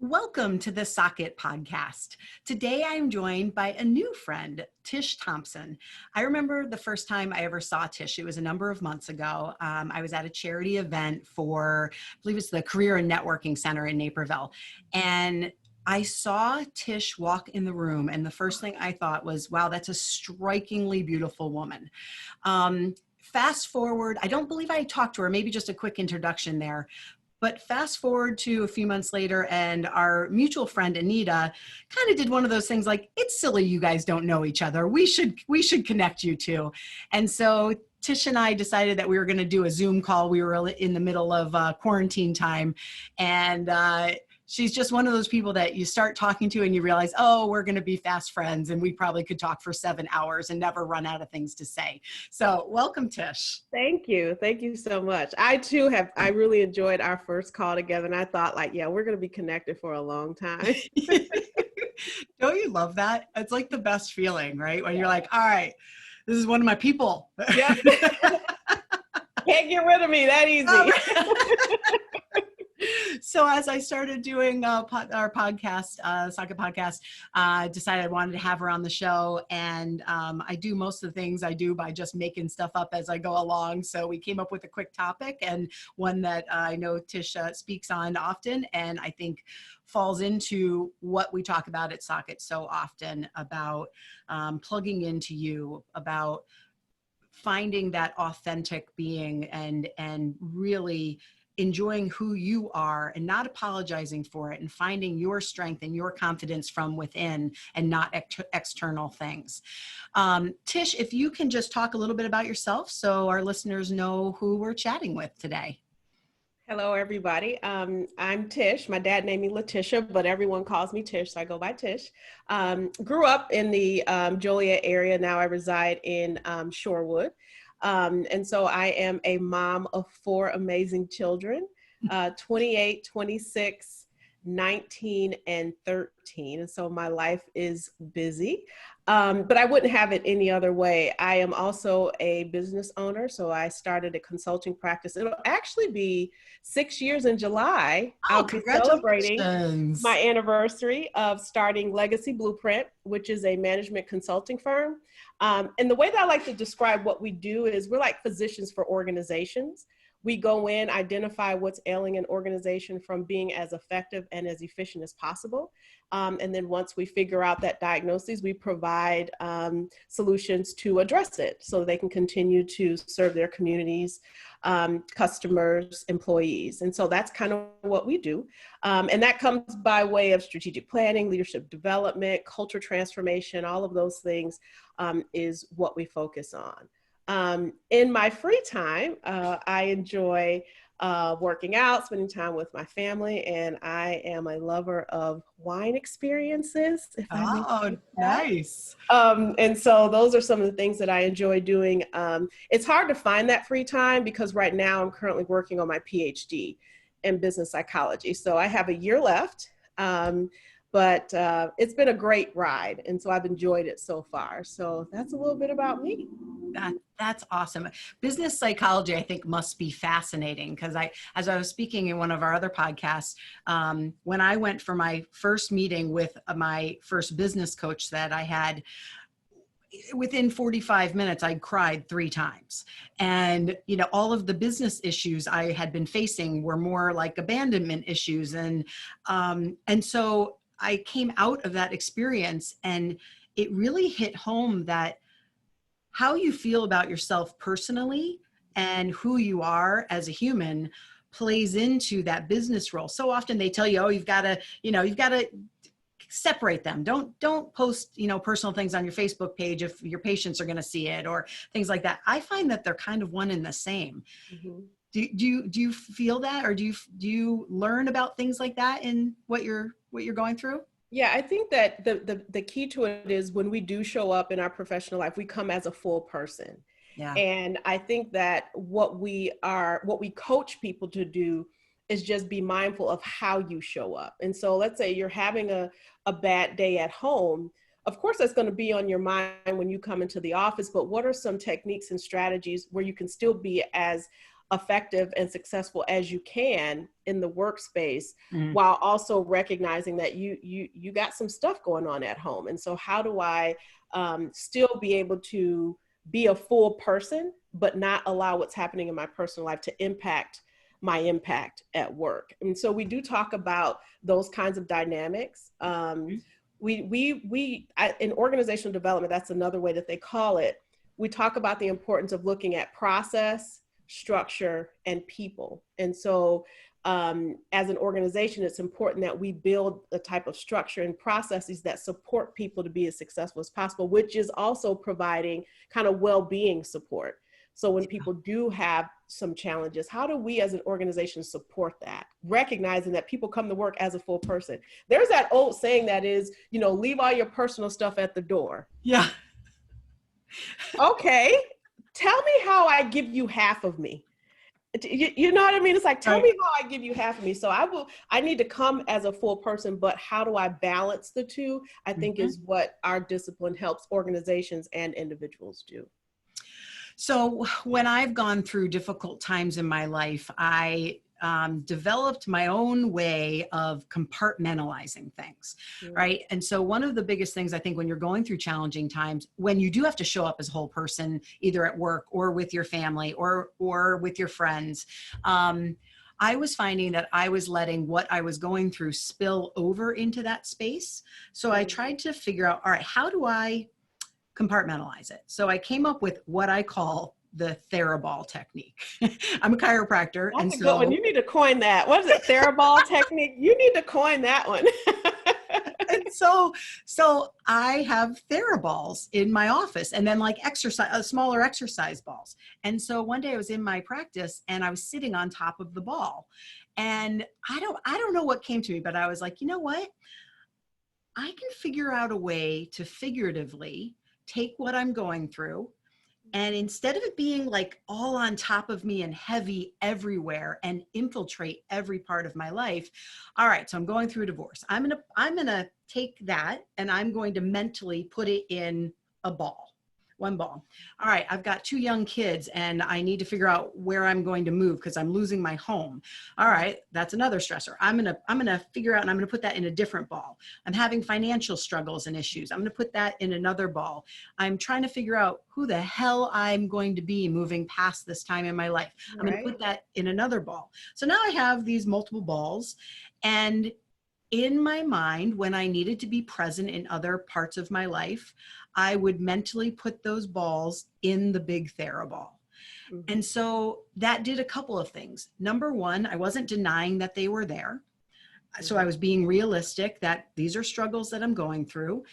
Welcome to the Socket podcast. Today I'm joined by a new friend, Tish Thompson. I remember the first time I ever saw Tish. It was a number of months ago. I was at a charity event for, I believe it's the Career and Networking Center in Naperville. And I saw Tish walk in the room, and the first thing I thought was, wow, that's a strikingly beautiful woman. Fast forward, I don't believe I talked to her, maybe just a quick introduction there. But fast forward to a few months later, and our mutual friend Anita kind of did one of those things like, it's silly you guys don't know each other. We should connect you two. And so Tish and I decided that we were going to do a Zoom call. We were in the middle of quarantine time, and she's just one of those people that you start talking to and you realize, oh, we're going to be fast friends, and we probably could talk for 7 hours and never run out of things to say. So welcome, Tish. Thank you. Thank you so much. I really enjoyed our first call together, and I thought we're going to be connected for a long time. Don't you love that? It's like the best feeling, right? When you're like, all right, this is one of my people. Yep. Can't get rid of me that easy. So as I started doing our podcast, Socket podcast, decided I wanted to have her on the show. And I do most of the things I do by just making stuff up as I go along. So we came up with a quick topic, and one that I know Tish speaks on often, and I think falls into what we talk about at Socket so often, about plugging into you, about finding that authentic being and really enjoying who you are and not apologizing for it, and finding your strength and your confidence from within and not external things. Tish, if you can just talk a little bit about yourself so our listeners know who we're chatting with today. Hello, everybody. I'm Tish. My dad named me Letitia, but everyone calls me Tish, so I go by Tish. Grew up in the Joliet area. Now I reside in Shorewood. And so I am a mom of 4 amazing children, 28, 26, 19, and 13. And so my life is busy, but I wouldn't have it any other way. I am also a business owner. So I started a consulting practice. It'll actually be 6 years in July. Oh, I'll be celebrating my anniversary of starting Legacy Blueprint, which is a management consulting firm. And the way that I like to describe what we do is we're like physicians for organizations. We go in, identify what's ailing an organization from being as effective and as efficient as possible. And then once we figure out that diagnosis, we provide solutions to address it so they can continue to serve their communities, customers, employees. And so that's kind of what we do. And that comes by way of strategic planning, leadership development, culture transformation, all of those things is what we focus on. In my free time, I enjoy working out, spending time with my family, and I am a lover of wine experiences. Oh, nice. And so those are some of the things that I enjoy doing. It's hard to find that free time because right now I'm currently working on my PhD in business psychology. So I have a year left. But it's been a great ride, and so I've enjoyed it so far. So that's a little bit about me. That's awesome. Business psychology, I think, must be fascinating because as I was speaking in one of our other podcasts, when I went for my first meeting with my first business coach that I had, within 45 minutes, I cried 3 times. And, all of the business issues I had been facing were more like abandonment issues. And so I came out of that experience, and it really hit home that how you feel about yourself personally and who you are as a human plays into that business role. So often they tell you, oh, you've got to separate them. Don't post, personal things on your Facebook page if your patients are going to see it or things like that. I find that they're kind of one and the same. Mm-hmm. Do you feel that, or do you learn about things like that in what you're going through? Yeah, I think that the key to it is when we do show up in our professional life, we come as a full person. Yeah. And I think that what we coach people to do is just be mindful of how you show up. And so let's say you're having a bad day at home. Of course, that's going to be on your mind when you come into the office, but what are some techniques and strategies where you can still be as effective and successful as you can in the workspace, while also recognizing that you got some stuff going on at home. And so how do I still be able to be a full person, but not allow what's happening in my personal life to impact my impact at work? And so we do talk about those kinds of dynamics. In organizational development, that's another way that they call it. We talk about the importance of looking at process, structure, and people. And so as an organization, it's important that we build the type of structure and processes that support people to be as successful as possible, which is also providing kind of well-being support. So when people do have some challenges, how do we as an organization support that? Recognizing that people come to work as a full person. There's that old saying that is, leave all your personal stuff at the door. Yeah. Okay. Tell me how I give you half of me. You know what I mean? It's like, tell me how I give you half of me. So I need to come as a full person, but how do I balance the two? I think is what our discipline helps organizations and individuals do. So when I've gone through difficult times in my life, I developed my own way of compartmentalizing things, right? And so one of the biggest things I think when you're going through challenging times, when you do have to show up as a whole person, either at work or with your family or with your friends, I was finding that I was letting what I was going through spill over into that space. So I tried to figure out, all right, how do I compartmentalize it? So I came up with what I call the Thera technique. I'm a chiropractor. That's a good one. You need to coin that. What is it? Thera technique? You need to coin that one. And so I have Thera balls in my office, and then like smaller exercise balls. And so one day I was in my practice and I was sitting on top of the ball, and I don't know what came to me, but I was like, you know what? I can figure out a way to figuratively take what I'm going through, and instead of it being like all on top of me and heavy everywhere and infiltrate every part of my life. All right, so I'm going through a divorce. I'm gonna take that and I'm going to mentally put it in a ball. One ball. All right, I've got 2 young kids and I need to figure out where I'm going to move because I'm losing my home. All right, that's another stressor. I'm gonna figure out, and I'm gonna put that in a different ball. I'm having financial struggles and issues. I'm gonna put that in another ball. I'm trying to figure out who the hell I'm going to be moving past this time in my life. I'm gonna put that in another ball. So now I have these multiple balls, and in my mind, when I needed to be present in other parts of my life, I would mentally put those balls in the big Thera ball. And so that did a couple of things. Number one, I wasn't denying that they were there. So I was being realistic that these are struggles that I'm going through,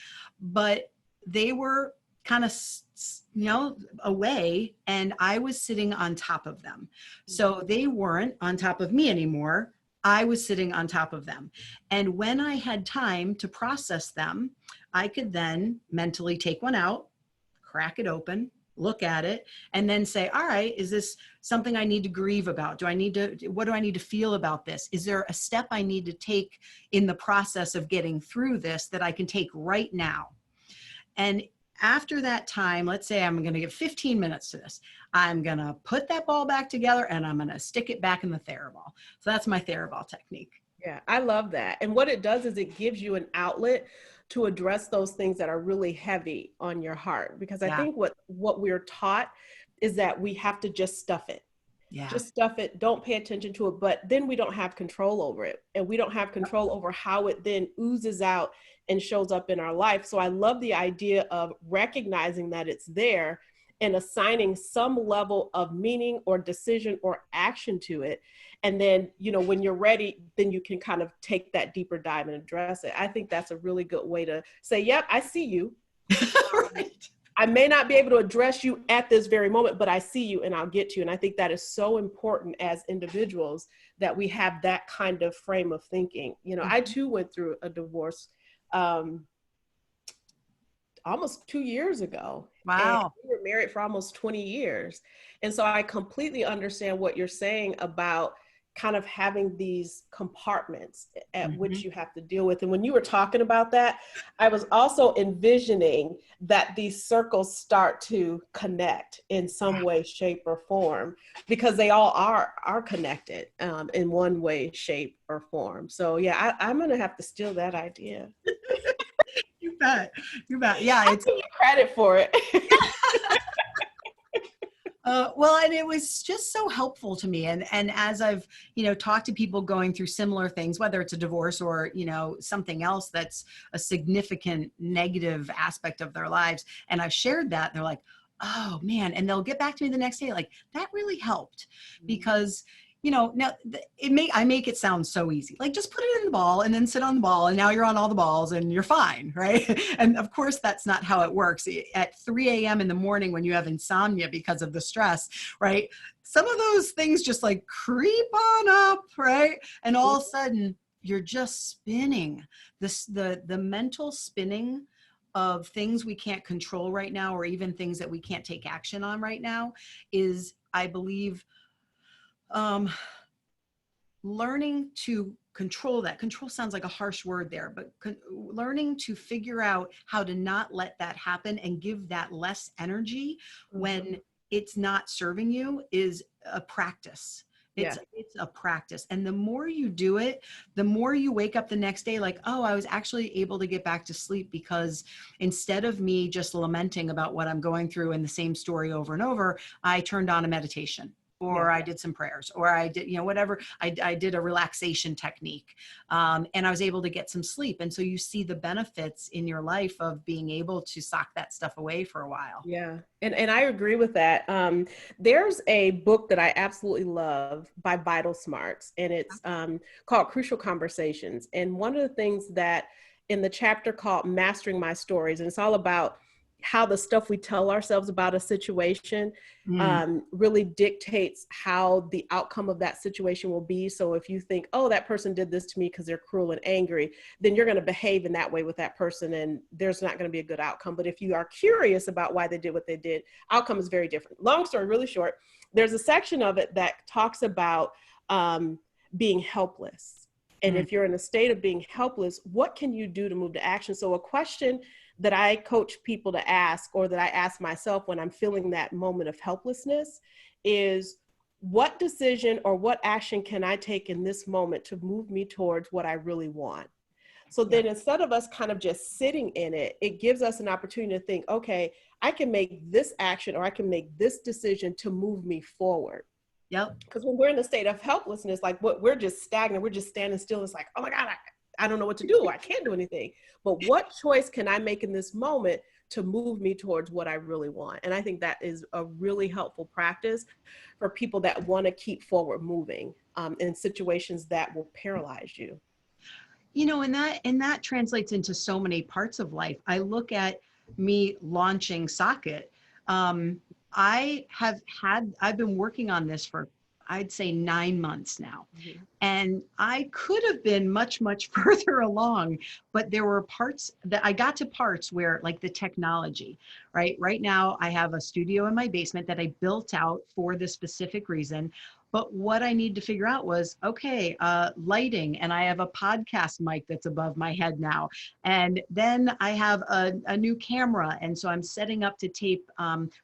but they were kind of, away, and I was sitting on top of them. So they weren't on top of me anymore. I was sitting on top of them. And when I had time to process them, I could then mentally take one out, crack it open, look at it, and then say, all right, is this something I need to grieve about? What do I need to feel about this? Is there a step I need to take in the process of getting through this that I can take right now? And after that time, let's say I'm going to give 15 minutes to this. I'm going to put that ball back together and I'm going to stick it back in the Thera ball. So that's my Thera ball technique. Yeah, I love that. And what it does is it gives you an outlet to address those things that are really heavy on your heart. Because I think what we're taught is that we have to just stuff it. Yeah. Just stuff it, don't pay attention to it, but then we don't have control over it. And we don't have control over how it then oozes out and shows up in our life. So I love the idea of recognizing that it's there and assigning some level of meaning or decision or action to it. And then, when you're ready, then you can kind of take that deeper dive and address it. I think that's a really good way to say, yep, I see you. Right. I may not be able to address you at this very moment, but I see you and I'll get to you. And I think that is so important as individuals that we have that kind of frame of thinking. I too went through a divorce almost 2 years ago. Wow. And we were married for almost 20 years. And so I completely understand what you're saying about, kind of having these compartments at Mm-hmm. which you have to deal with. And when you were talking about that, I was also envisioning that these circles start to connect in some way, shape, or form, because they all are connected in one way, shape, or form. So yeah, I'm gonna have to steal that idea. You bet. You bet. Yeah, I'll give you credit for it. Well, and it was just so helpful to me. And as I've, talked to people going through similar things, whether it's a divorce or, something else that's a significant negative aspect of their lives, and I've shared that, they're like, oh man, and they'll get back to me the next day like, that really helped. Because now I make it sound so easy. Like, just put it in the ball and then sit on the ball, and now you're on all the balls and you're fine, right? And of course, that's not how it works. At 3 a.m. in the morning when you have insomnia because of the stress, right? Some of those things just like creep on up, right? And all of a sudden, you're just spinning. The mental spinning of things we can't control right now, or even things that we can't take action on right now, is, I believe, learning to control that. Control sounds like a harsh word there, but learning to figure out how to not let that happen and give that less energy when it's not serving you is a practice. It's a practice. And the more you do it, the more you wake up the next day like, oh, I was actually able to get back to sleep because instead of me just lamenting about what I'm going through and the same story over and over, I turned on a meditation. Or I did some prayers, or I did, whatever. I did a relaxation technique, and I was able to get some sleep. And so you see the benefits in your life of being able to sock that stuff away for a while. Yeah. And I agree with that. There's a book that I absolutely love by Vital Smarts, and it's called Crucial Conversations. And one of the things that in the chapter called Mastering My Stories, and it's all about how the stuff we tell ourselves about a situation really dictates how the outcome of that situation will be. So if you think, oh, that person did this to me because they're cruel and angry, then you're going to behave in that way with that person, and there's not going to be a good outcome. But if you are curious about why they did what they did, outcome is very different. Long story, really short, there's a section of it that talks about being helpless. And if you're in a state of being helpless, what can you do to move to action? So a question that I coach people to ask, or that I ask myself when I'm feeling that moment of helplessness, is what decision or what action can I take in this moment to move me towards what I really want? So then instead of us kind of just sitting in it, it gives us an opportunity to think, okay, I can make this action or I can make this decision to move me forward. Yep. Because when we're in a state of helplessness, like we're just stagnant, we're just standing still. It's like, oh my God, I don't know what to do. I can't do anything. But what choice can I make in this moment to move me towards what I really want? And I think that is a really helpful practice for people that want to keep forward moving in situations that will paralyze you. And that translates into so many parts of life. I look at me launching Socket. I've been working on this for, I'd say 9 months now. And I could have been much, much further along, but there were parts that I got to parts where, like the technology, right now I have a studio in my basement that I built out for this specific reason. But what I need to figure out was, okay, lighting, and I have a podcast mic that's above my head now. And then I have a new camera. And so I'm setting up to tape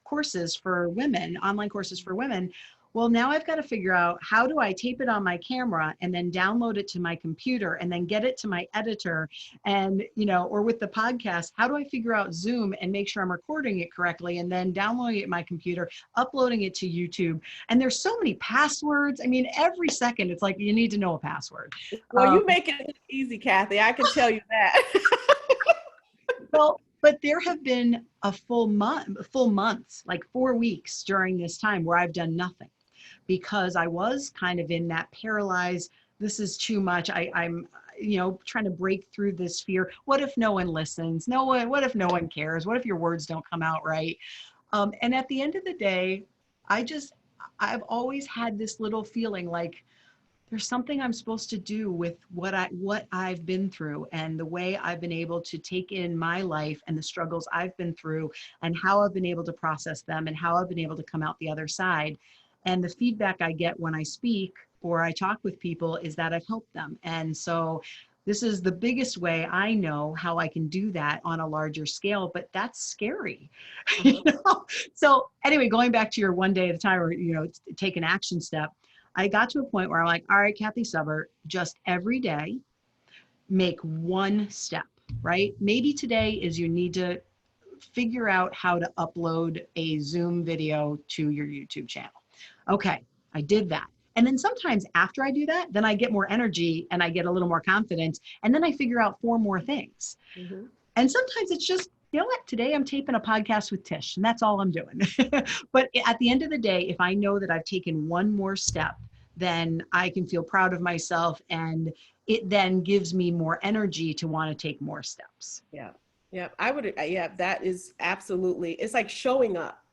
courses for women, online courses for women. Well, now I've got to figure out, how do I tape it on my camera and then download it to my computer and then get it to my editor? And, or with the podcast, how do I figure out Zoom and make sure I'm recording it correctly and then downloading it to my computer, uploading it to YouTube? And there's so many passwords. I mean, every second it's like you need to know a password. Well, you make it easy, Cathy. I can tell you that. Well, but there have been full months, like 4 weeks during this time where I've done nothing, because I was kind of in that paralyzed, this is too much. I'm trying to break through this fear. What if no one listens? What if no one cares? What if your words don't come out right? And at the end of the day, I've always had this little feeling like there's something I'm supposed to do with what I've been through, and the way I've been able to take in my life and the struggles I've been through and how I've been able to process them and how I've been able to come out the other side. And the feedback I get when I speak or I talk with people is that I've helped them. And so this is the biggest way I know how I can do that on a larger scale, but that's scary. You know? So anyway, going back to your one day at a time, or, take an action step, I got to a point where I'm like, all right, Cathy Subbert, just every day, make one step, right? Maybe today is you need to figure out how to upload a Zoom video to your YouTube channel. Okay, I did that. And then sometimes after I do that, then I get more energy and I get a little more confidence. And then I figure out 4 more things. Mm-hmm. And sometimes it's just, you know what, today I'm taping a podcast with Tish and that's all I'm doing. But at the end of the day, if I know that I've taken one more step, then I can feel proud of myself, and it then gives me more energy to want to take more steps. Yeah. Yeah. That is absolutely, it's like showing up.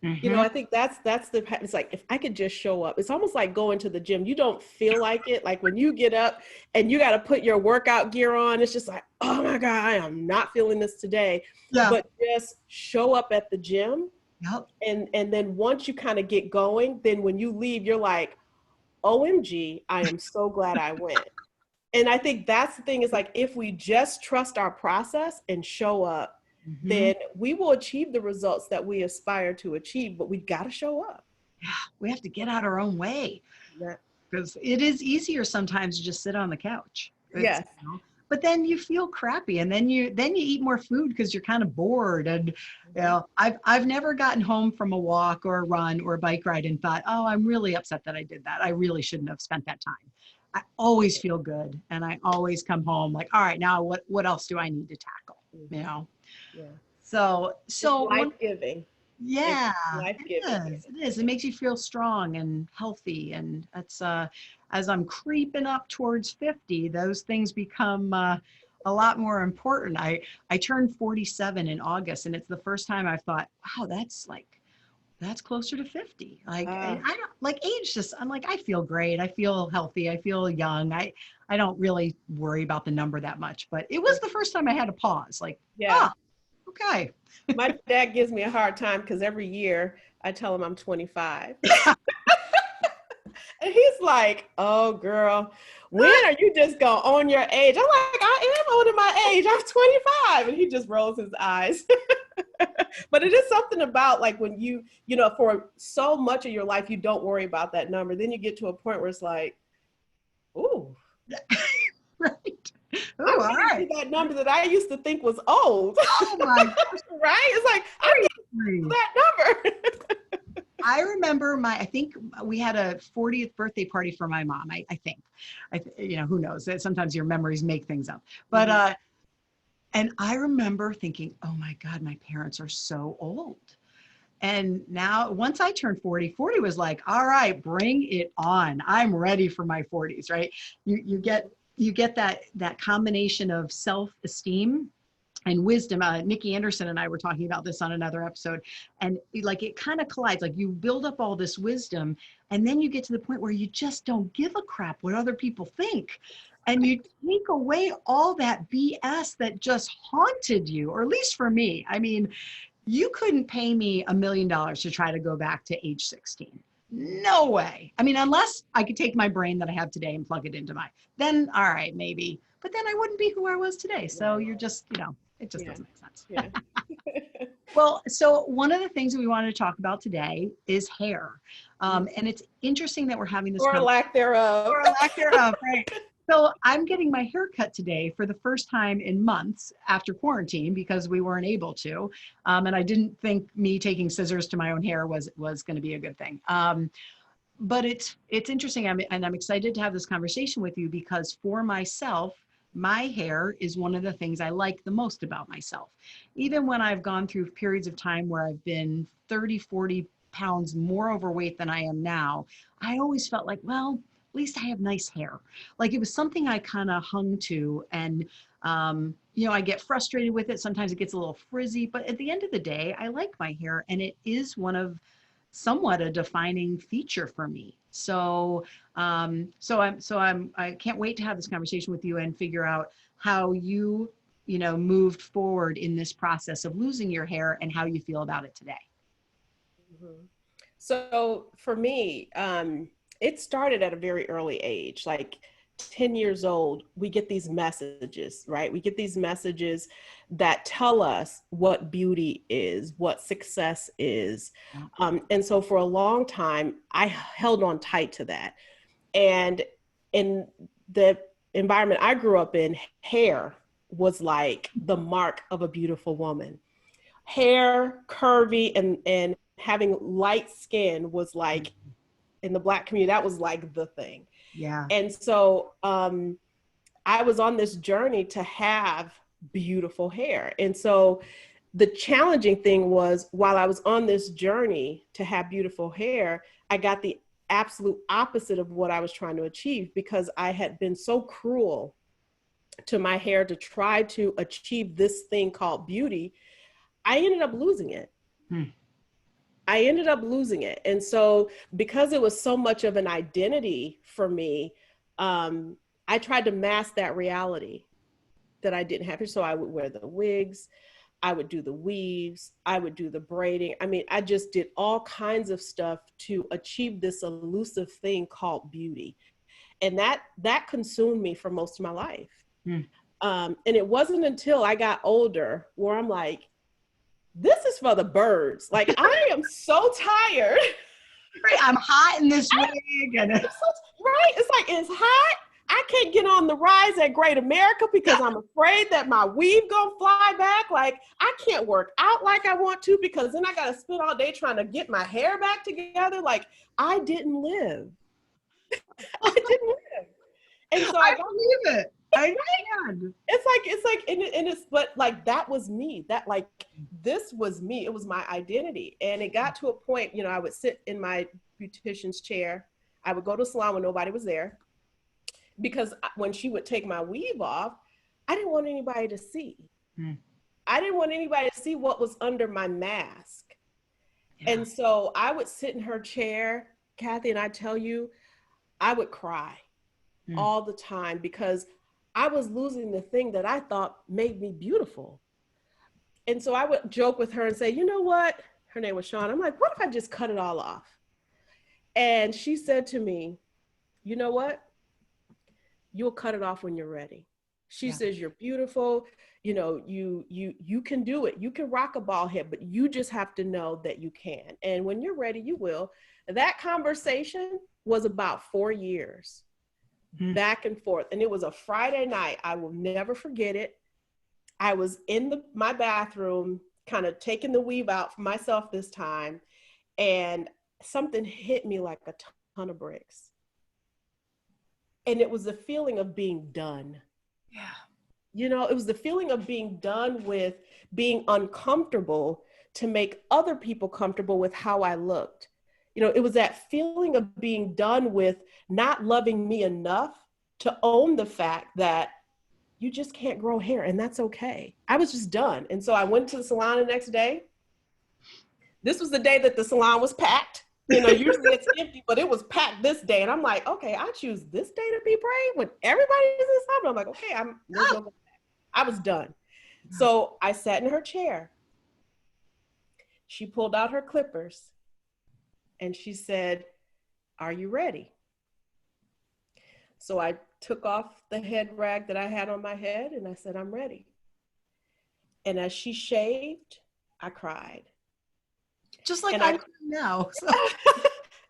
Mm-hmm. I think it's like, if I could just show up, it's almost like going to the gym. You don't feel like it. Like when you get up and you got to put your workout gear on, it's just like, oh my God, I am not feeling this today. Yeah. But just show up at the gym. Yep. And then once you kind of get going, then when you leave, you're like, OMG, I am so glad I went. And I think that's the thing, is like, if we just trust our process and show up, mm-hmm. then we will achieve the results that we aspire to achieve, but we got to show up. Yeah, we have to get out our own way. Because it is easier sometimes to just sit on the couch. Yes. But then you feel crappy, and then you eat more food because you're kind of bored. And I've never gotten home from a walk or a run or a bike ride and thought, oh, I'm really upset that I did that. I really shouldn't have spent that time. I always feel good, and I always come home like, all right, now what else do I need to tackle? Yeah. So it's life-giving. Yeah, it is. It makes you feel strong and healthy, and that's as I'm creeping up towards 50, those things become a lot more important. I turned 47 in August, and it's the first time I've thought, wow, that's closer to 50. Like I don't like age. I'm like, I feel great. I feel healthy. I feel young. I don't really worry about the number that much, but it was the first time I had to pause. Like, okay. My dad gives me a hard time because every year I tell him I'm 25. And he's like, oh girl, when are you just going to own your age? I'm like, I am owning my age. I'm 25. And he just rolls his eyes. But it is something about like when you for so much of your life, you don't worry about that number. Then you get to a point where it's like, ooh. Right. Oh, all right. That number that I used to think was old. Oh my gosh. Right? It's like, I'm getting that number. I remember I think we had a 40th birthday party for my mom. I think, who knows? Sometimes your memories make things up. But, mm-hmm. And I remember thinking, oh my God, my parents are so old. And now once I turned 40 was like, all right, bring it on. I'm ready for my 40s, right? You get that combination of self-esteem and wisdom. Nikki Anderson and I were talking about this on another episode, and like it kind of collides. Like you build up all this wisdom, and then you get to the point where you just don't give a crap what other people think, and you take away all that BS that just haunted you, or at least for me. I mean, you couldn't pay me $1 million to try to go back to age 16. No way. I mean, unless I could take my brain that I have today and plug it into then all right, maybe. But then I wouldn't be who I was today. So you're just, it just doesn't make sense. Yeah. Well, so one of the things that we wanted to talk about today is hair. And it's interesting that we're having this. Or lack thereof. Or lack thereof, right. So I'm getting my hair cut today for the first time in months after quarantine because we weren't able to. And I didn't think me taking scissors to my own hair was going to be a good thing. But it's interesting. I'm excited to have this conversation with you because for myself, my hair is one of the things I like the most about myself. Even when I've gone through periods of time where I've been 30, 40 pounds more overweight than I am now, I always felt like, well, at least I have nice hair. Like it was something I kind of hung to, and I get frustrated with it. Sometimes it gets a little frizzy, but at the end of the day, I like my hair, and it is one of somewhat a defining feature for me. So I can't wait to have this conversation with you and figure out how you moved forward in this process of losing your hair and how you feel about it today. Mm-hmm. So for me, it started at a very early age, like 10 years old. We get these messages, right? We get these messages that tell us what beauty is, what success is. And so for a long time, I held on tight to that. And in the environment I grew up in, hair was like the mark of a beautiful woman. Hair, curvy, and having light skin was like, in the Black community, that was like the thing. Yeah. And so I was on this journey to have beautiful hair. And so the challenging thing was, while I was on this journey to have beautiful hair, I got the absolute opposite of what I was trying to achieve, because I had been so cruel to my hair to try to achieve this thing called beauty. I ended up losing it. I ended up losing it. And so because it was so much of an identity for me, I tried to mask that reality that I didn't have. So I would wear the wigs, I would do the weaves, I would do the braiding. I mean, I just did all kinds of stuff to achieve this elusive thing called beauty. And that consumed me for most of my life. And it wasn't until I got older where I'm like, this is for the birds. Like, I am so tired. Right, I'm hot in this wig. And right? It's like, it's hot. I can't get on the rise at Great America because I'm afraid that my weave gonna fly back. Like, I can't work out like I want to because then I gotta spend all day trying to get my hair back together. Like, I didn't live. I didn't live. And so I believe it. I can. It's like, and it's, but like, that was me. That, like, this was me. It was my identity. And it got to a point, you know, I would sit in my beautician's chair. I would go to a salon when nobody was there, because when she would take my weave off, I didn't want anybody to see. I didn't want anybody to see what was under my mask. Yeah. And so I would sit in her chair, Cathy, and I tell you, I would cry all the time because I was losing the thing that I thought made me beautiful. And so I would joke with her and say, you know what? Her name was Sean. I'm like, what if I just cut it all off? And she said to me, you know what? You'll cut it off when you're ready. She says, you're beautiful. You know, you can do it. You can rock a bald head, but you just have to know that you can. And when you're ready, you will. That conversation was about 4 years. Back and forth. And it was a Friday night. I will never forget it. I was in my bathroom, kind of taking the weave out for myself this time. And something hit me like a ton of bricks. And it was the feeling of being done. Yeah. You know, it was the feeling of being done with being uncomfortable to make other people comfortable with how I looked. You know, it was that feeling of being done with not loving me enough to own the fact that you just can't grow hair, and that's okay. I was just done. And so I went to the salon the next day. This was the day that the salon was packed. You know, usually it's empty, but it was packed this day. And I'm like, okay, I choose this day to be brave when everybody is inside. I'm like, okay, I was done. So I sat in her chair. She pulled out her clippers. And she said, are you ready? So I took off the head rag that I had on my head and I said, I'm ready. And as she shaved, I cried. Just like I'm doing now. So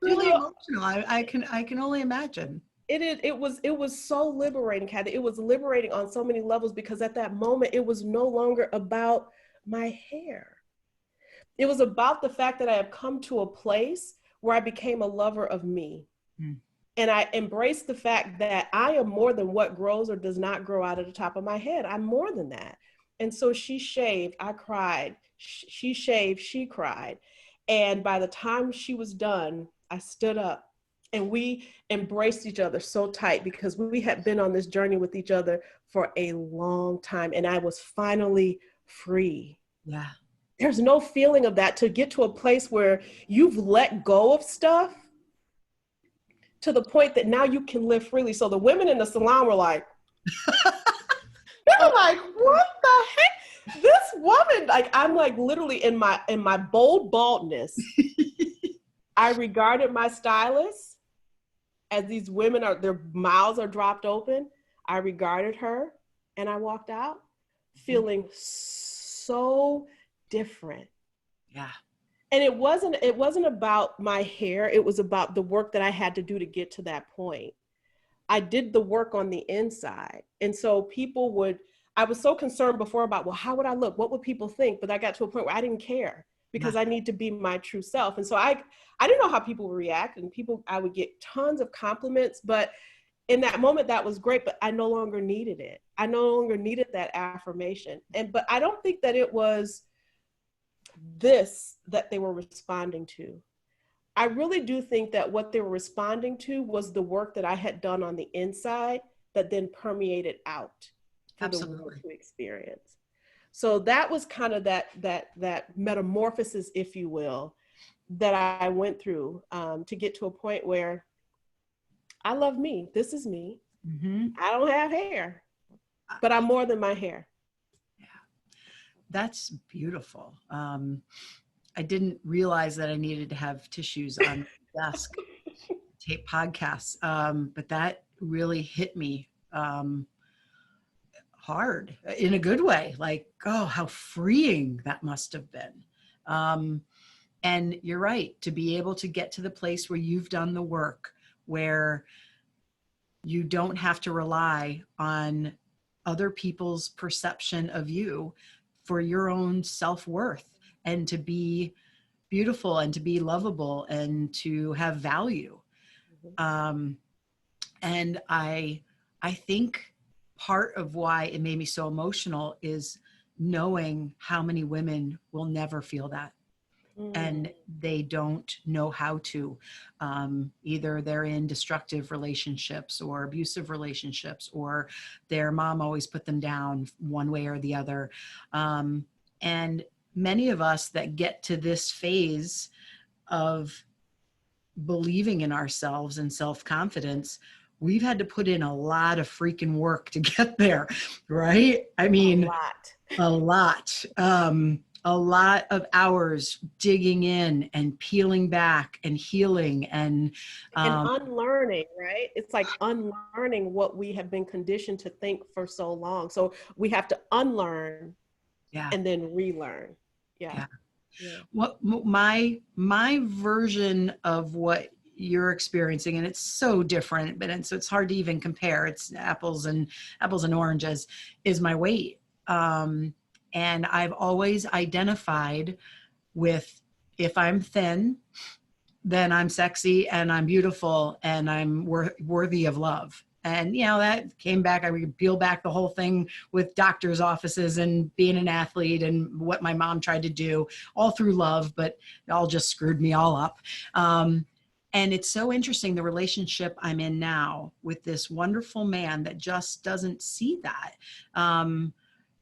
really emotional. I can only imagine. It was so liberating, Cathy. It was liberating on so many levels, because at that moment, it was no longer about my hair. It was about the fact that I have come to a place where I became a lover of me. And I embraced the fact that I am more than what grows or does not grow out of the top of my head. I'm more than that. And so she shaved, I cried. She shaved, she cried. And by the time she was done, I stood up and we embraced each other so tight, because we had been on this journey with each other for a long time. And I was finally free. Yeah. There's no feeling of that, to get to a place where you've let go of stuff to the point that now you can live freely. So the women in the salon were like, they were like, what the heck? This woman, like, I'm like literally in my bold baldness. I regarded my stylist as these women their mouths are dropped open, I regarded her and I walked out feeling so different. Yeah. And it wasn't about my hair. It was about the work that I had to do to get to that point. I did the work on the inside. And so I was so concerned before about, well, how would I look? What would people think? But I got to a point where I didn't care because I need to be my true self. And so I didn't know how people would react, and I would get tons of compliments, but in that moment that was great, but I no longer needed it. I no longer needed that affirmation. But I don't think that it was this that they were responding to. I really do think that what they were responding to was the work that I had done on the inside that then permeated out for Absolutely. the world to experience. So that was kind of that metamorphosis, if you will, that I went through to get to a point where I love me. This is me. Mm-hmm. I don't have hair, but I'm more than my hair. Yeah, that's beautiful. I didn't realize that I needed to have tissues on the desk to tape podcasts, but that really hit me hard in a good way. Like, oh, how freeing that must have been. And you're right, to be able to get to the place where you've done the work, where you don't have to rely on other people's perception of you for your own self-worth, and to be beautiful and to be lovable and to have value. And I think part of why it made me so emotional is knowing how many women will never feel that. And they don't know how to. Either they're in destructive relationships or abusive relationships, or their mom always put them down one way or the other. And many of us that get to this phase of believing in ourselves and self-confidence, we've had to put in a lot of freaking work to get there, right? I mean, a lot of hours digging in and peeling back and healing and unlearning, right? It's like unlearning what we have been conditioned to think for so long. So we have to unlearn and then relearn. Yeah. What my version of what you're experiencing, and it's so different, but it's hard to even compare. It's apples and oranges, is my weight. And I've always identified with, if I'm thin, then I'm sexy and I'm beautiful and I'm worthy of love. And, that came back. I would peel back the whole thing with doctor's offices and being an athlete and what my mom tried to do, all through love, but it all just screwed me all up. And it's so interesting, the relationship I'm in now with this wonderful man that just doesn't see that.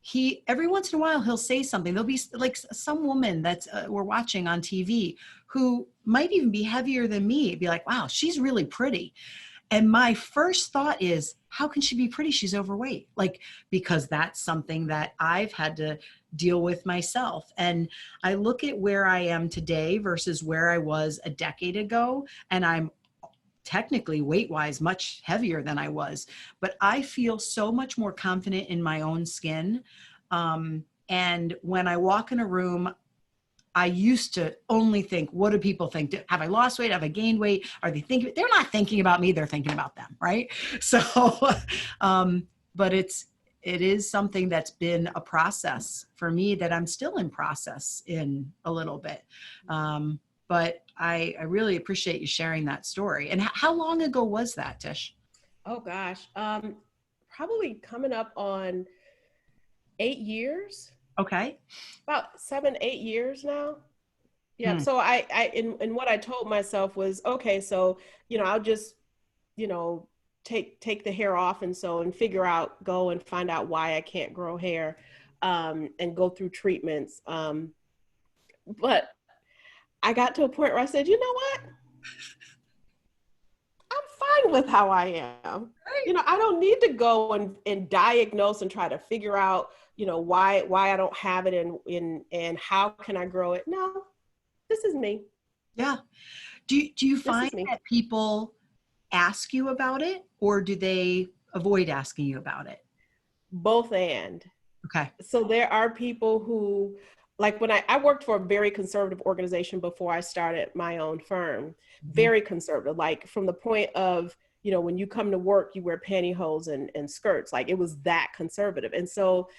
He, every once in a while, he'll say something. There'll be like some woman that's we're watching on TV who might even be heavier than me. Be like, wow, she's really pretty. And my first thought is, how can she be pretty? She's overweight. Like, because that's something that I've had to deal with myself. And I look at where I am today versus where I was a decade ago, and I'm technically weight-wise much heavier than I was, but I feel so much more confident in my own skin. And when I walk in a room, I used to only think, what do people think? Have I lost weight? Have I gained weight? Are they thinking? They're not thinking about me. They're thinking about them. Right. So, but it is something that's been a process for me that I'm still in process in a little bit. But I really appreciate you sharing that story. And how long ago was that, Tish? Oh gosh. Probably coming up on 8 years. Okay. About 7, 8 years now. Yeah. So I in what I told myself was, okay, so, I'll just, take the hair off and go and find out why I can't grow hair, and go through treatments. But I got to a point where I said, you know what? I'm fine with how I am. I don't need to go and diagnose and try to figure out, why I don't have it and how can I grow it? No, this is me. Yeah. Do you find that people ask you about it, or do they avoid asking you about it? Both and. Okay. So there are people who, like when I worked for a very conservative organization before I started my own firm, very conservative, like from the point of, you know, when you come to work, you wear pantyhose and skirts, like it was that conservative. And so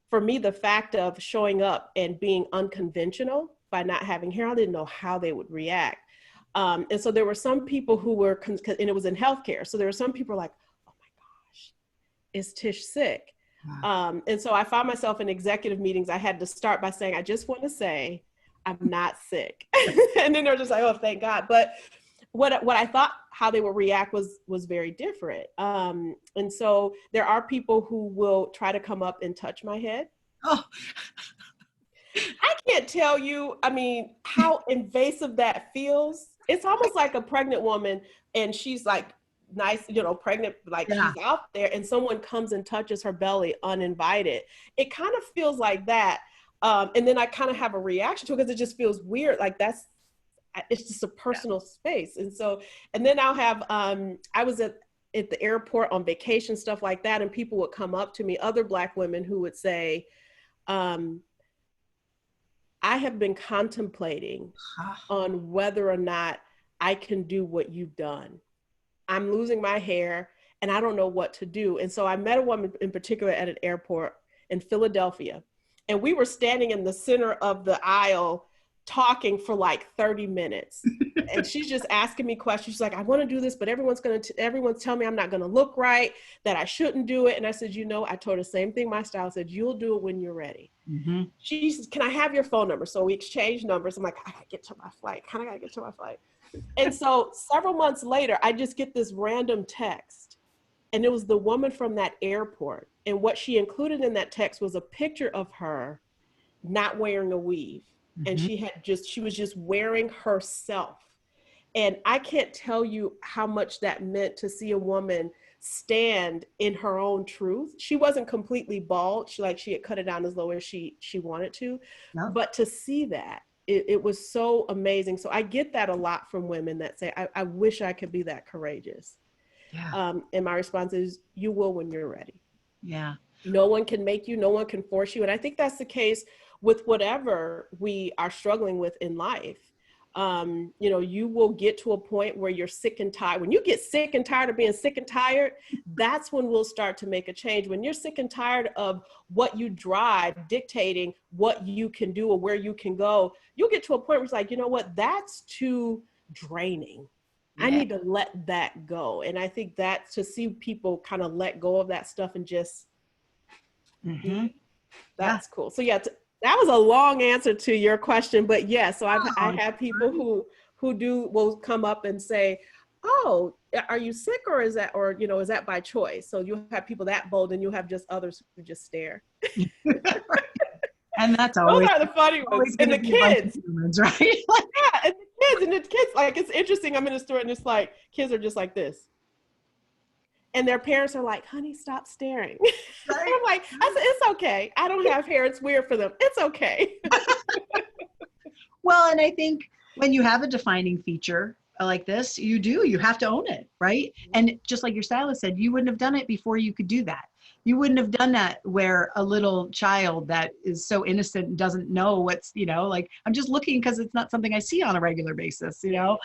for me, the fact of showing up and being unconventional by not having hair, I didn't know how they would react. And so there were some people who were, and it was in healthcare. So there were some people like, oh my gosh, is Tish sick? Wow. And so I found myself in executive meetings. I had to start by saying, I just want to say I'm not sick. And then they're just like, oh, thank God. But what I thought how they would react was very different. And so there are people who will try to come up and touch my head. Oh. I can't tell you, I mean, how invasive that feels. It's almost like a pregnant woman and she's like nice, you know, pregnant, like she's out there and someone comes and touches her belly uninvited. It kind of feels like that. And then I kind of have a reaction to it because it just feels weird. Like it's just a personal space. And so, and then I'll have, I was at the airport on vacation, stuff like that. And people would come up to me, other Black women who would say, I have been contemplating on whether or not I can do what you've done. I'm losing my hair and I don't know what to do. And so I met a woman in particular at an airport in Philadelphia, and we were standing in the center of the aisle talking for like 30 minutes. And she's just asking me questions. She's like, I want to do this, but everyone's telling me I'm not going to look right, that I shouldn't do it. And I said, you know, I told her the same thing my style said, you'll do it when you're ready. She says, can I have your phone number? So we exchanged numbers. I'm like, I gotta get to my flight. And so several months later, I just get this random text. And it was the woman from that airport. And what she included in that text was a picture of her not wearing a weave. And she was just wearing herself. And I can't tell you how much that meant to see a woman stand in her own truth. She wasn't completely bald. She had cut it down as low as she wanted to. No. But to see that, it was so amazing. So I get that a lot from women that say, I wish I could be that courageous. Yeah. And my response is, you will when you're ready. Yeah. No one can make you, no one can force you. And I think that's the case with whatever we are struggling with in life. You know, you will get to a point where you're sick and tired. When you get sick and tired of being sick and tired, that's when we'll start to make a change. When you're sick and tired of what you drive dictating what you can do or where you can go, you'll get to a point where it's like, you know what, that's too draining. Yeah. I need to let that go. And I think that to see people kind of let go of that stuff and just, that's cool. So yeah, that was a long answer to your question, but yeah, so I have people who will come up and say, oh, are you sick or is that by choice? So you have people that bold and you have just others who just stare. And that's always, those are the funny ones. And the kids, humans, right? Yeah, and the kids, like, it's interesting. I'm in a store and it's like, kids are just like this. And their parents are like, honey, stop staring. Right. I'm like, I said, it's okay. I don't have hair. It's weird for them. It's okay. Well, and I think when you have a defining feature like this, you have to own it, right? And just like your stylist said, you wouldn't have done it before you could do that. You wouldn't have done that where a little child that is so innocent and doesn't know what's, like, I'm just looking because it's not something I see on a regular basis, Yeah.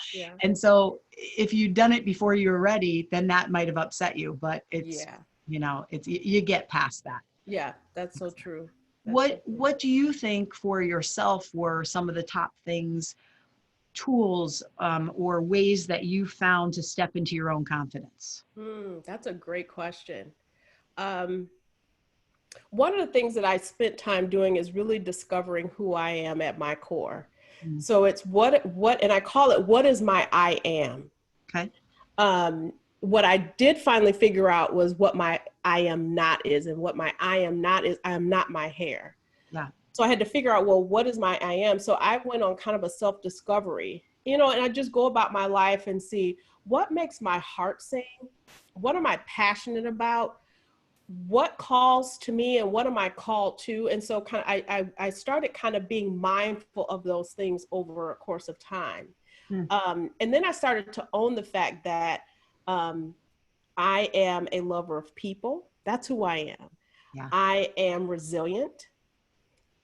And so if you'd done it before you were ready, then that might have upset you, but it's, you get past that. Yeah, that's so true. What do you think for yourself were some of the top things, tools, or ways that you found to step into your own confidence? That's a great question. One of the things that I spent time doing is really discovering who I am at my core. So it's what, and I call it, what is my I am? Okay. What I did finally figure out was what my I am not is, and what my I am not is, I am not my hair. Yeah. So I had to figure out, well, what is my I am? So I went on kind of a self-discovery, and I just go about my life and see what makes my heart sing, what am I passionate about, what calls to me, and what am I called to? And so I started kind of being mindful of those things over a course of time. And then I started to own the fact that I am a lover of people. That's who I am. Yeah. I am resilient.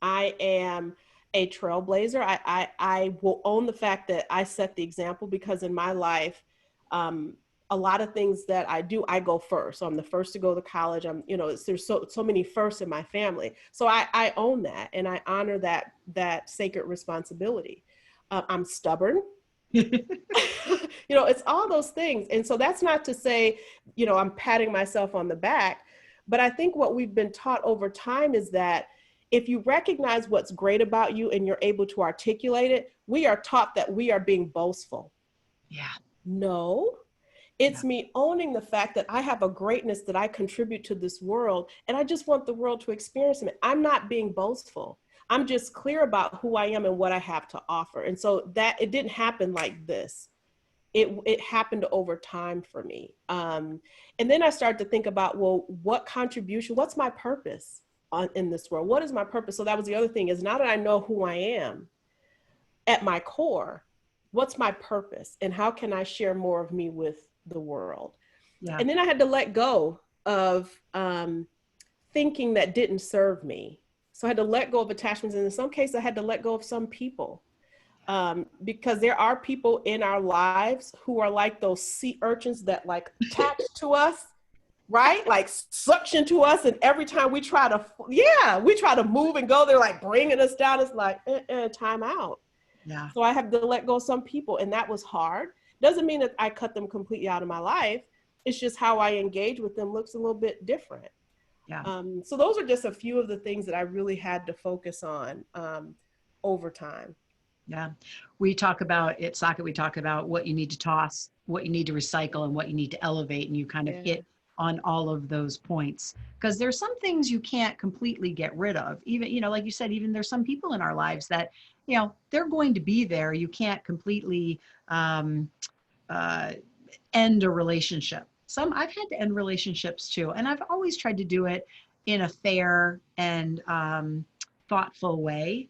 I am a trailblazer. I will own the fact that I set the example, because in my life, a lot of things that I do, I go first. So I'm the first to go to college. There's so many firsts in my family. So I own that, and I honor that sacred responsibility. I'm stubborn. It's all those things. And so that's not to say, I'm patting myself on the back, but I think what we've been taught over time is that if you recognize what's great about you and you're able to articulate it, we are taught that we are being boastful. Yeah. No, it's me owning the fact that I have a greatness that I contribute to this world, and I just want the world to experience it. I'm not being boastful. I'm just clear about who I am and what I have to offer. And so that it didn't happen like this. It happened over time for me. And then I started to think about, well, what contribution, what's my purpose in this world? What is my purpose? So that was the other thing, is now that I know who I am at my core, what's my purpose and how can I share more of me with the world? Yeah. And then I had to let go of thinking that didn't serve me. So I had to let go of attachments. And in some cases, I had to let go of some people. Because there are people in our lives who are like those sea urchins that like attach to us, right? Like suction to us. And every time we try to move and go, they're like bringing us down. It's like, time out. Yeah. So I have to let go of some people, and that was hard. Doesn't mean that I cut them completely out of my life. It's just how I engage with them looks a little bit different. Yeah. So those are just a few of the things that I really had to focus on over time. Yeah. We talk about at Socket, we talk about what you need to toss, what you need to recycle, and what you need to elevate. And you kind of hit on all of those points, because there's some things you can't completely get rid of. Even, like you said, even there's some people in our lives that, they're going to be there. You can't completely end a relationship. I've had to end relationships too. And I've always tried to do it in a fair and thoughtful way.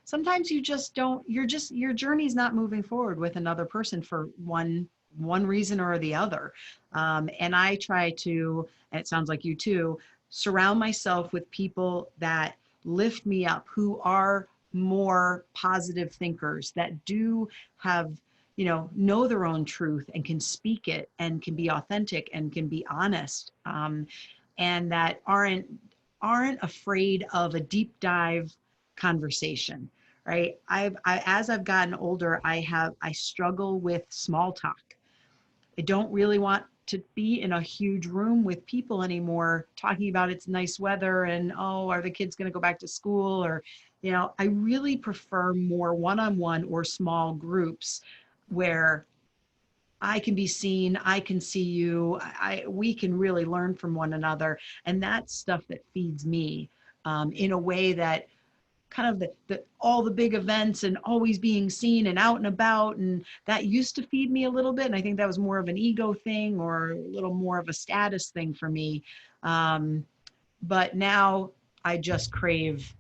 Sometimes you just don't, your journey's not moving forward with another person for one reason or the other. And I try to, and it sounds like you too, surround myself with people that lift me up, who are more positive thinkers, that do have, know their own truth and can speak it and can be authentic and can be honest. And that aren't afraid of a deep dive conversation, right? As I've gotten older, I struggle with small talk. I don't really want to be in a huge room with people anymore talking about it's nice weather and, oh, are the kids going to go back to school? Or, I really prefer more one-on-one or small groups where I can be seen, I can see you, we can really learn from one another. And that's stuff that feeds me in a way that kind of all the big events and always being seen and out and about, and that used to feed me a little bit. And I think that was more of an ego thing or a little more of a status thing for me. But now I just crave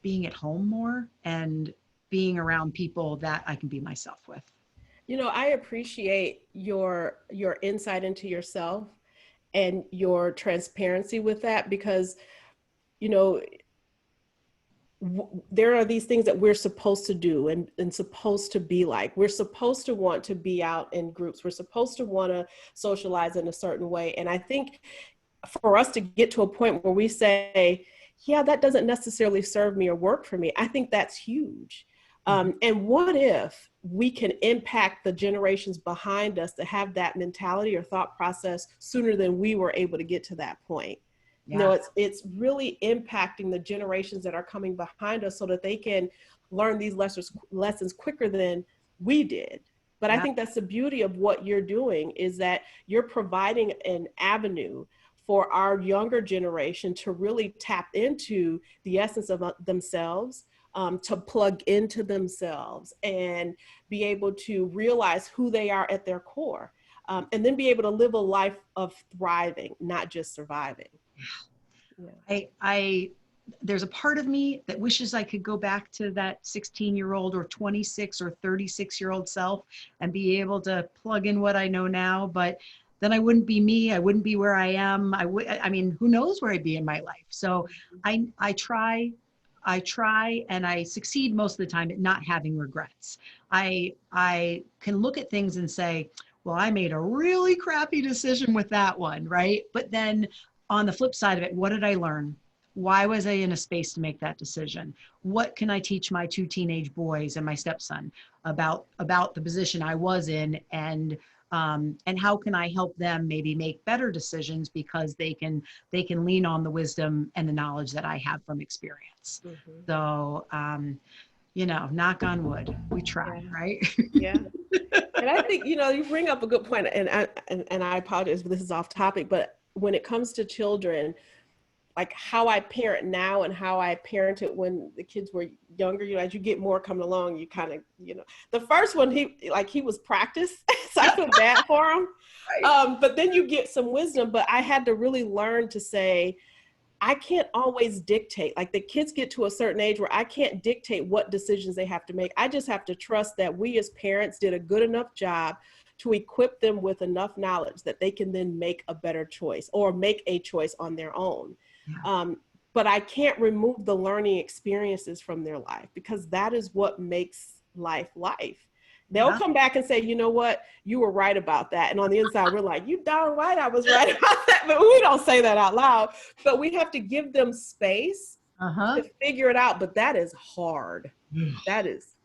being at home more and being around people that I can be myself with. I appreciate your insight into yourself and your transparency with that, because, there are these things that we're supposed to do and supposed to be like. We're supposed to want to be out in groups. We're supposed to want to socialize in a certain way. And I think for us to get to a point where we say, yeah, that doesn't necessarily serve me or work for me, I think that's huge. And what if we can impact the generations behind us to have that mentality or thought process sooner than we were able to get to that point? Yeah. It's really impacting the generations that are coming behind us so that they can learn these lessons quicker than we did. But I think that's the beauty of what you're doing, is that you're providing an avenue for our younger generation to really tap into the essence of themselves, to plug into themselves and be able to realize who they are at their core, and then be able to live a life of thriving, not just surviving. Yeah. there's a part of me that wishes I could go back to that 16-year-old or 26 or 36-year-old self and be able to plug in what I know now. But then I wouldn't be me. I wouldn't be where I am. I mean, who knows where I'd be in my life. So I try and I succeed most of the time at not having regrets. I can look at things and say, well, I made a really crappy decision with that one, right? But then on the flip side of it, what did I learn? Why was I in a space to make that decision? What can I teach my 2 teenage boys and my stepson about the position I was in, and how can I help them maybe make better decisions because they can lean on the wisdom and the knowledge that I have from experience. Mm-hmm. So, you know, knock on wood, we try, right? Yeah. And I think, you know, you bring up a good point, and I apologize if this is off topic, but when it comes to children, like how I parent now and how I parented when the kids were younger, you know, as you get more coming along, you kind of, you know, the first one, he was practice. So I feel bad for him. Right. But then you get some wisdom, but I had to really learn to say, I can't always dictate. Like the kids get to a certain age where I can't dictate what decisions they have to make. I just have to trust that we as parents did a good enough job to equip them with enough knowledge that they can then make a better choice or make a choice on their own. Yeah. But I can't remove the learning experiences from their life, because that is what makes life life. They'll come back and say, you know what, you were right about that. And on the inside, we're like, you darn right, I was right about that. But we don't say that out loud. But we have to give them space to figure it out. But that is hard. That is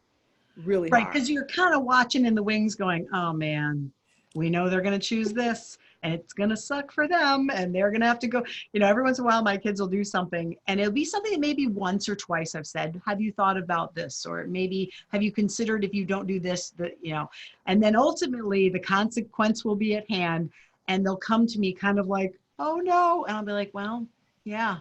really hard. Right, because you're kind of watching in the wings going, oh man, we know they're going to choose this and it's going to suck for them and they're going to have to go, you know, every once in a while my kids will do something and it'll be something that maybe once or twice I've said, have you thought about this? Or maybe have you considered if you don't do this, that, you know, and then ultimately the consequence will be at hand and they'll come to me kind of like, oh no. And I'll be like, well, yeah,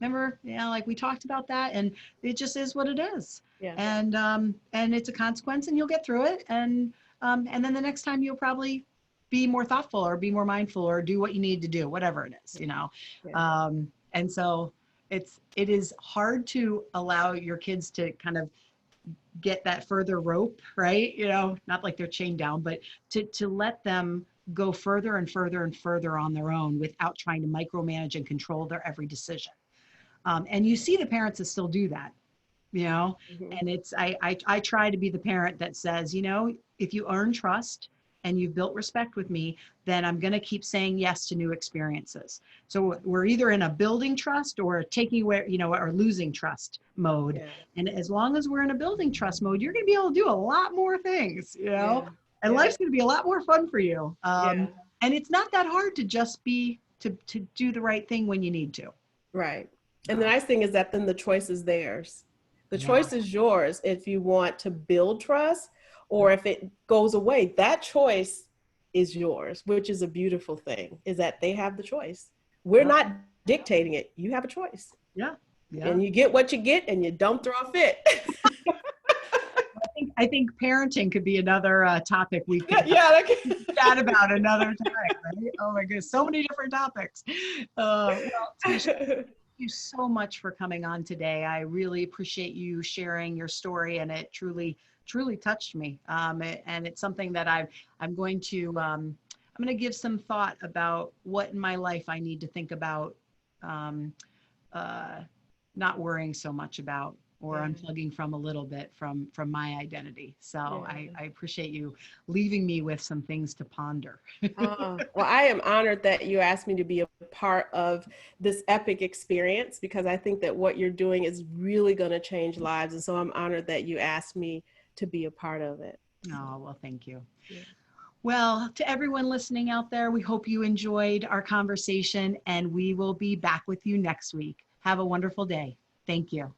remember, yeah, like we talked about that and it just is what it is. Yeah. And it's a consequence and you'll get through it. And then the next time you'll probably be more thoughtful or be more mindful or do what you need to do, whatever it is, you know? Yeah. And so it is hard to allow your kids to kind of get that further rope, right? You know, not like they're chained down, but to let them go further and further and further on their own without trying to micromanage and control their every decision. And you see the parents that still do that, you know, and it's, I try to be the parent that says, you know, if you earn trust and you've built respect with me, then I'm going to keep saying yes to new experiences. So we're either in a building trust or taking away, you know, or losing trust mode. Yeah. And as long as we're in a building trust mode, you're going to be able to do a lot more things, you know, and life's going to be a lot more fun for you. And it's not that hard to just be, to do the right thing when you need to. Right. And the nice thing is that then the choice is theirs. The choice is yours if you want to build trust or if it goes away. That choice is yours, which is a beautiful thing, is that they have the choice. We're not dictating it. You have a choice. Yeah. And you get what you get and you don't throw a fit. I think parenting could be another topic we could chat about another time. Right? Oh my goodness, so many different topics. Well, Tish, thank you so much for coming on today. I really appreciate you sharing your story, and it truly touched me. And it's something that I'm going to give some thought about what in my life I need to think about, not worrying so much about, or unplugging from a little bit from my identity. So I appreciate you leaving me with some things to ponder. Well, I am honored that you asked me to be a part of this epic experience, because I think that what you're doing is really going to change lives. And so I'm honored that you asked me to be a part of it. Oh, well, thank you. Yeah. Well, to everyone listening out there, we hope you enjoyed our conversation, and we will be back with you next week. Have a wonderful day. Thank you.